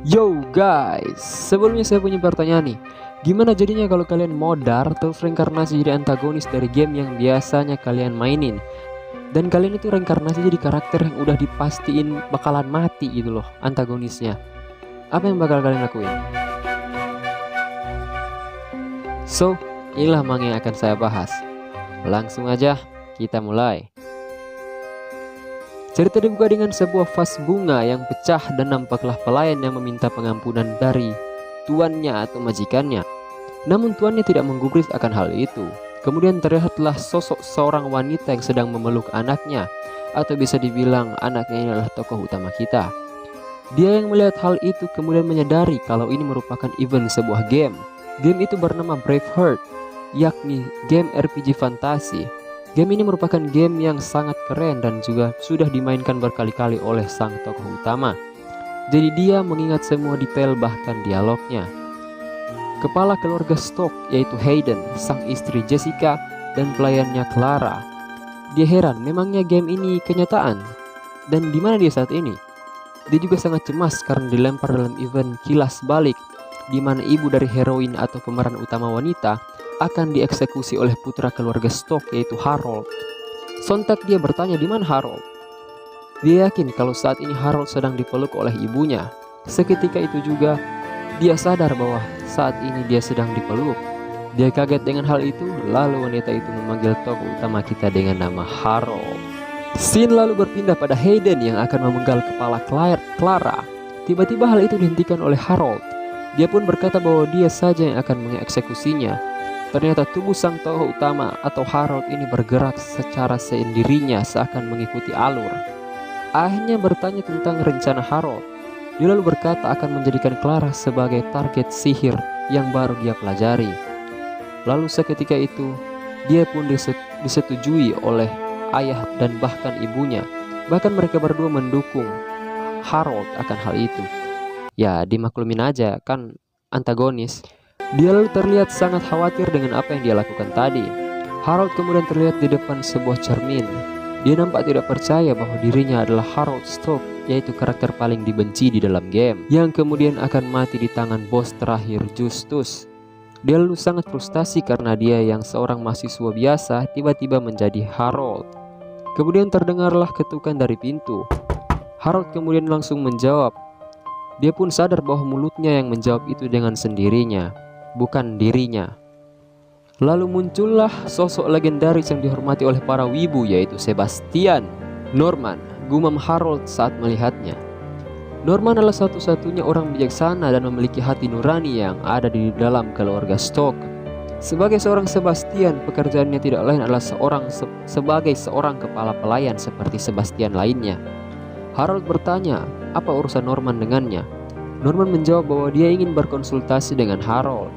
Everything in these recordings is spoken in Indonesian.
Yo guys, sebelumnya saya punya pertanyaan nih. Gimana jadinya kalau kalian modar terus reinkarnasi jadi antagonis dari game yang biasanya kalian mainin? Dan kalian itu reinkarnasi jadi karakter yang udah dipastiin bakalan mati gitu loh, antagonisnya. Apa yang bakal kalian lakuin? So, inilah yang akan saya bahas. Langsung aja, kita mulai. Cerita dibuka dengan sebuah vas bunga yang pecah dan nampaklah pelayan yang meminta pengampunan dari tuannya atau majikannya. Namun tuannya tidak menggubris akan hal itu. Kemudian terlihatlah sosok seorang wanita yang sedang memeluk anaknya, atau bisa dibilang anaknya ini adalah tokoh utama kita. Dia yang melihat hal itu kemudian menyadari kalau ini merupakan event sebuah game. Game itu bernama Braveheart, yakni game RPG fantasi. Game ini merupakan game yang sangat keren dan juga sudah dimainkan berkali-kali oleh sang tokoh utama. Jadi dia mengingat semua detail bahkan dialognya. Kepala keluarga Stock yaitu Hayden, sang istri Jessica, dan pelayannya Clara. Dia heran, memangnya game ini kenyataan? Dan di mana dia saat ini? Dia juga sangat cemas karena dilempar dalam event kilas balik, di mana ibu dari heroin atau pemeran utama wanita akan dieksekusi oleh putra keluarga Stock yaitu Harold. Sontak dia bertanya di mana Harold. Dia yakin kalau saat ini Harold sedang dipeluk oleh ibunya. Seketika itu juga dia sadar bahwa saat ini dia sedang dipeluk. Dia kaget dengan hal itu, lalu wanita itu memanggil tokoh utama kita dengan nama Harold. Scene lalu berpindah pada Hayden yang akan memenggal kepala Clara. Tiba-tiba hal itu dihentikan oleh Harold. Dia pun berkata bahwa dia saja yang akan mengeksekusinya. Ternyata tubuh sang tokoh utama atau Harold ini bergerak secara sendirinya seakan mengikuti alur. Ayahnya bertanya tentang rencana Harold. Dia lalu berkata akan menjadikan Clara sebagai target sihir yang baru dia pelajari. Lalu seketika itu, dia pun disetujui oleh ayah dan bahkan ibunya. Bahkan mereka berdua mendukung Harold akan hal itu. Ya, dimaklumin aja, kan antagonis. Dia lalu terlihat sangat khawatir dengan apa yang dia lakukan tadi. Harold kemudian terlihat di depan sebuah cermin. Dia nampak tidak percaya bahwa dirinya adalah Harold Stock, yaitu karakter paling dibenci di dalam game, yang kemudian akan mati di tangan bos terakhir Justus. Dia lalu sangat frustasi karena dia yang seorang mahasiswa biasa tiba-tiba menjadi Harold. Kemudian terdengarlah ketukan dari pintu. Harold kemudian langsung menjawab. Dia pun sadar bahwa mulutnya yang menjawab itu dengan sendirinya, bukan dirinya. Lalu muncullah sosok legendaris yang dihormati oleh para wibu yaitu Sebastian Norman, gumam Harold saat melihatnya. Norman adalah satu-satunya orang bijaksana dan memiliki hati nurani yang ada di dalam keluarga Stock. Sebagai seorang Sebastian, pekerjaannya tidak lain adalah sebagai seorang kepala pelayan seperti Sebastian lainnya. Harold bertanya, apa urusan Norman dengannya? Norman menjawab bahwa dia ingin berkonsultasi dengan Harold.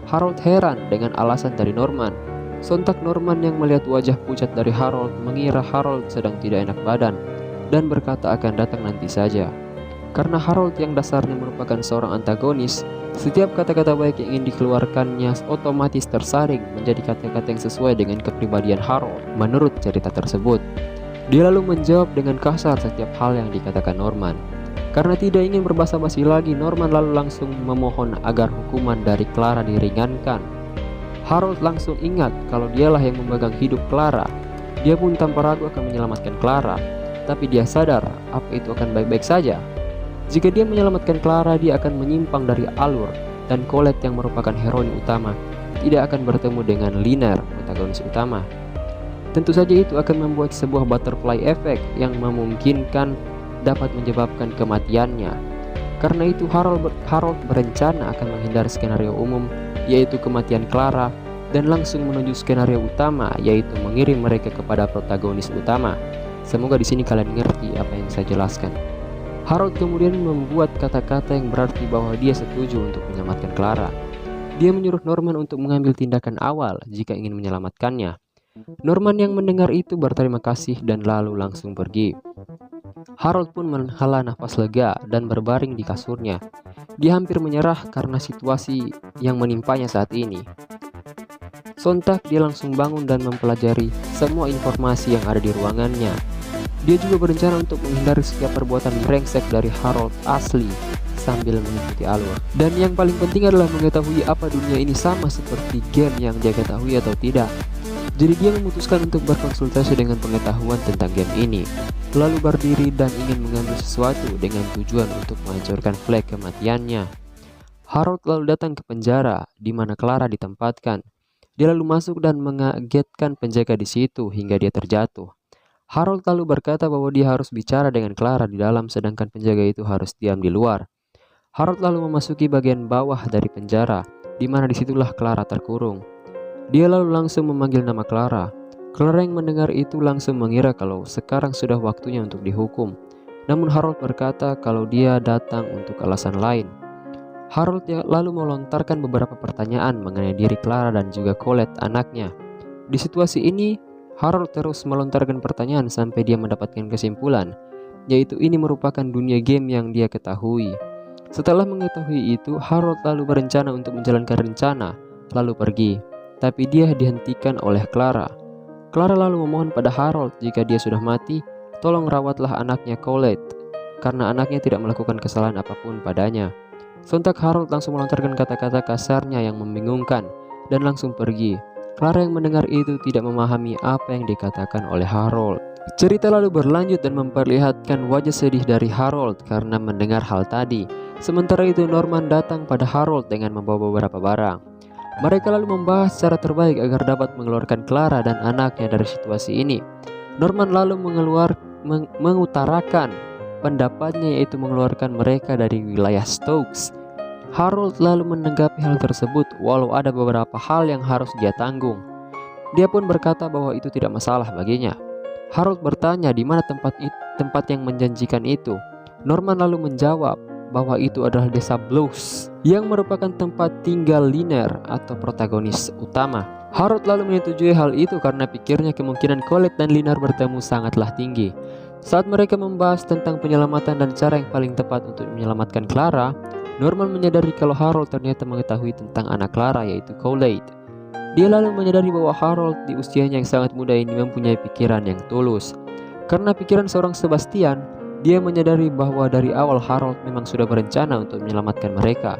Harold heran dengan alasan dari Norman. Sontak Norman yang melihat wajah pucat dari Harold mengira Harold sedang tidak enak badan dan berkata akan datang nanti saja. Karena Harold yang dasarnya merupakan seorang antagonis, setiap kata-kata baik yang ingin dikeluarkannya otomatis tersaring menjadi kata-kata yang sesuai dengan kepribadian Harold menurut cerita tersebut. Dia lalu menjawab dengan kasar setiap hal yang dikatakan Norman. Karena tidak ingin berbasa-basi lagi, Norman lalu langsung memohon agar hukuman dari Clara diringankan. Harold langsung ingat kalau dialah yang memegang hidup Clara. Dia pun tanpa ragu akan menyelamatkan Clara. Tapi dia sadar apa itu akan baik-baik saja. Jika dia menyelamatkan Clara, dia akan menyimpang dari alur, dan Colette yang merupakan heroin utama tidak akan bertemu dengan Liner, protagonis utama. Tentu saja itu akan membuat sebuah butterfly effect yang memungkinkan dapat menyebabkan kematiannya. Karena itu Harold berencana akan menghindari skenario umum yaitu kematian Clara dan langsung menuju skenario utama yaitu mengirim mereka kepada protagonis utama. Semoga di sini kalian ngerti apa yang saya jelaskan. Harold kemudian membuat kata-kata yang berarti bahwa dia setuju untuk menyelamatkan Clara. Dia menyuruh Norman untuk mengambil tindakan awal jika ingin menyelamatkannya. Norman yang mendengar itu berterima kasih dan lalu langsung pergi. Harold pun menghela nafas lega dan berbaring di kasurnya. Dia hampir menyerah karena situasi yang menimpanya saat ini. Sontak dia langsung bangun dan mempelajari semua informasi yang ada di ruangannya. Dia juga berencana untuk menghindari setiap perbuatan brengsek dari Harold asli sambil mengikuti alur. Dan yang paling penting adalah mengetahui apa dunia ini sama seperti game yang dia ketahui atau tidak. Jadi dia memutuskan untuk berkonsultasi dengan pengetahuan tentang game ini, lalu berdiri dan ingin mengambil sesuatu dengan tujuan untuk menghancurkan flag kematiannya. Harold lalu datang ke penjara di mana Clara ditempatkan. Dia lalu masuk dan mengagetkan penjaga di situ hingga dia terjatuh. Harold lalu berkata bahwa dia harus bicara dengan Clara di dalam sedangkan penjaga itu harus diam di luar. Harold lalu memasuki bagian bawah dari penjara, di mana disitulah Clara terkurung. Dia lalu langsung memanggil nama Clara. Clara yang mendengar itu langsung mengira kalau sekarang sudah waktunya untuk dihukum. Namun Harold berkata kalau dia datang untuk alasan lain. Harold lalu melontarkan beberapa pertanyaan mengenai diri Clara dan juga Colette anaknya. Di situasi ini, Harold terus melontarkan pertanyaan sampai dia mendapatkan kesimpulan, yaitu ini merupakan dunia game yang dia ketahui. Setelah mengetahui itu, Harold lalu berencana untuk menjalankan rencana, lalu pergi. Tapi dia dihentikan oleh Clara. Clara lalu memohon pada Harold jika dia sudah mati, tolong rawatlah anaknya Colette, karena anaknya tidak melakukan kesalahan apapun padanya. Sontak Harold langsung melontarkan kata-kata kasarnya yang membingungkan dan langsung pergi. Clara yang mendengar itu tidak memahami apa yang dikatakan oleh Harold. Cerita lalu berlanjut dan memperlihatkan wajah sedih dari Harold karena mendengar hal tadi. Sementara itu Norman datang pada Harold dengan membawa beberapa barang. Mereka lalu membahas cara terbaik agar dapat mengeluarkan Clara dan anaknya dari situasi ini. Norman lalu mengutarakan pendapatnya, yaitu mengeluarkan mereka dari wilayah Stokes. Harold lalu menanggapi hal tersebut walau ada beberapa hal yang harus dia tanggung. Dia pun berkata bahwa itu tidak masalah baginya. Harold bertanya di mana tempat yang menjanjikan itu. Norman lalu menjawab bahwa itu adalah desa Blues yang merupakan tempat tinggal Liner atau protagonis utama. Harold lalu menyetujui hal itu karena pikirnya kemungkinan Colette dan Liner bertemu sangatlah tinggi. Saat mereka membahas tentang penyelamatan dan cara yang paling tepat untuk menyelamatkan Clara, Norman menyadari kalau Harold ternyata mengetahui tentang anak Clara, yaitu Colette. Dia lalu menyadari bahwa Harold di usianya yang sangat muda ini mempunyai pikiran yang tulus. Karena pikiran seorang Sebastian, dia menyadari bahwa dari awal Harold memang sudah berencana untuk menyelamatkan mereka.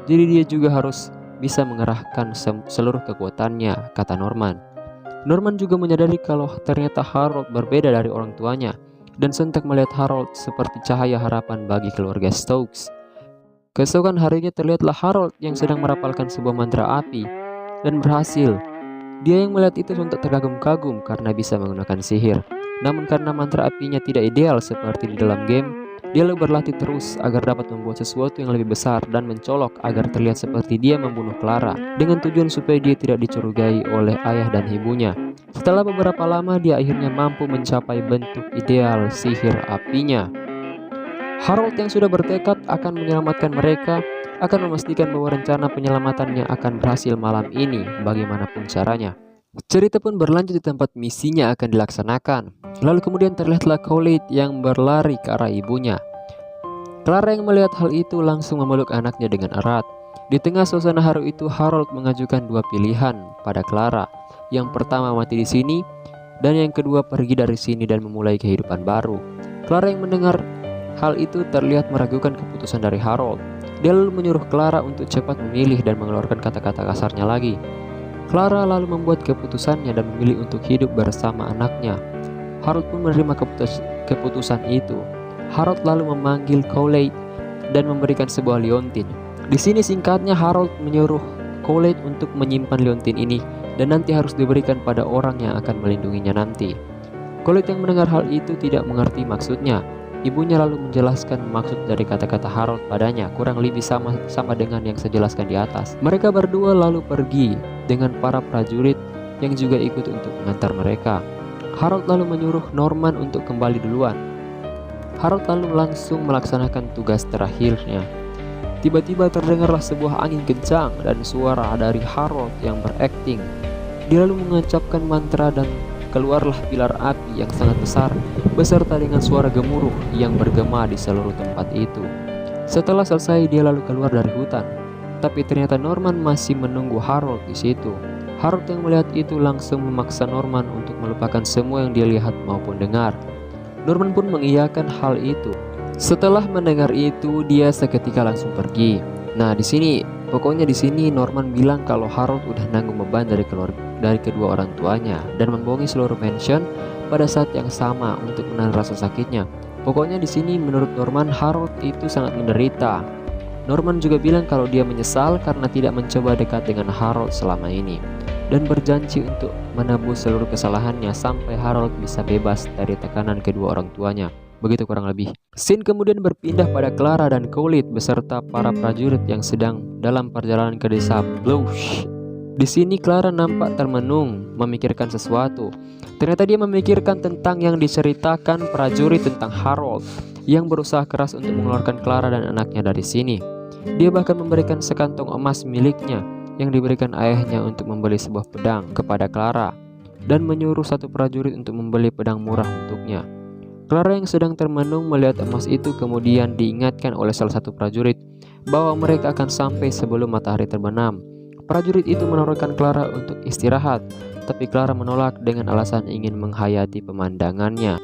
Jadi dia juga harus bisa mengerahkan seluruh kekuatannya, kata Norman. Norman juga menyadari kalau ternyata Harold berbeda dari orang tuanya, dan sontak melihat Harold seperti cahaya harapan bagi keluarga Stokes. Keesokan harinya terlihatlah Harold yang sedang merapalkan sebuah mantra api, dan berhasil. Dia yang melihat itu sontak terkagum-kagum karena bisa menggunakan sihir. Namun karena mantra apinya tidak ideal seperti di dalam game, dia lalu berlatih terus agar dapat membuat sesuatu yang lebih besar dan mencolok agar terlihat seperti dia membunuh Clara, dengan tujuan supaya dia tidak dicurigai oleh ayah dan ibunya. Setelah beberapa lama, dia akhirnya mampu mencapai bentuk ideal sihir apinya. Harold yang sudah bertekad akan menyelamatkan mereka akan memastikan bahwa rencana penyelamatannya akan berhasil malam ini bagaimanapun caranya. Cerita pun berlanjut di tempat misinya akan dilaksanakan. Lalu kemudian terlihatlah Colette yang berlari ke arah ibunya. Clara yang melihat hal itu langsung memeluk anaknya dengan erat. Di tengah suasana haru itu, Harold mengajukan dua pilihan pada Clara. Yang pertama mati di sini, dan yang kedua pergi dari sini dan memulai kehidupan baru. Clara yang mendengar hal itu terlihat meragukan keputusan dari Harold. Dia lalu menyuruh Clara untuk cepat memilih dan mengeluarkan kata-kata kasarnya lagi. Clara lalu membuat keputusannya dan memilih untuk hidup bersama anaknya. Harold pun menerima keputusan itu. Harold lalu memanggil Colette dan memberikan sebuah liontin. Di sini singkatnya Harold menyuruh Colette untuk menyimpan liontin ini dan nanti harus diberikan pada orang yang akan melindunginya nanti. Colette yang mendengar hal itu tidak mengerti maksudnya. Ibunya lalu menjelaskan maksud dari kata-kata Harold padanya, kurang lebih sama dengan yang saya jelaskan di atas. Mereka berdua lalu pergi dengan para prajurit yang juga ikut untuk mengantar mereka. Harold lalu menyuruh Norman untuk kembali duluan. Harold lalu langsung melaksanakan tugas terakhirnya. Tiba-tiba terdengarlah sebuah angin kencang dan suara dari Harold yang berakting. Dia lalu mengucapkan mantra dan keluarlah pilar api yang sangat besar beserta dengan suara gemuruh yang bergema di seluruh tempat itu. Setelah selesai, dia lalu keluar dari hutan. Tapi ternyata Norman masih menunggu Harold di situ. Harold yang melihat itu langsung memaksa Norman untuk melupakan semua yang dia lihat maupun dengar. Norman pun mengiyakan hal itu. Setelah mendengar itu, dia seketika langsung pergi. Nah, pokoknya di sini Norman bilang kalau Harold udah nanggung beban dari kedua orang tuanya dan membohongi seluruh mansion pada saat yang sama untuk menahan rasa sakitnya. Pokoknya di sini menurut Norman, Harold itu sangat menderita. Norman juga bilang kalau dia menyesal karena tidak mencoba dekat dengan Harold selama ini dan berjanji untuk menebus seluruh kesalahannya sampai Harold bisa bebas dari tekanan kedua orang tuanya. Begitu kurang lebih. Scene kemudian berpindah pada Clara dan Coolidge beserta para prajurit yang sedang dalam perjalanan ke desa Blush. Di sini Clara nampak termenung, memikirkan sesuatu. Ternyata dia memikirkan tentang yang diceritakan prajurit tentang Harold yang berusaha keras untuk mengeluarkan Clara dan anaknya dari sini. Dia bahkan memberikan sekantong emas miliknya yang diberikan ayahnya untuk membeli sebuah pedang kepada Clara dan menyuruh satu prajurit untuk membeli pedang murah untuknya. Clara yang sedang termenung melihat emas itu kemudian diingatkan oleh salah satu prajurit bahwa mereka akan sampai sebelum matahari terbenam. Prajurit itu menurunkan Clara untuk istirahat, tapi Clara menolak dengan alasan ingin menghayati pemandangannya.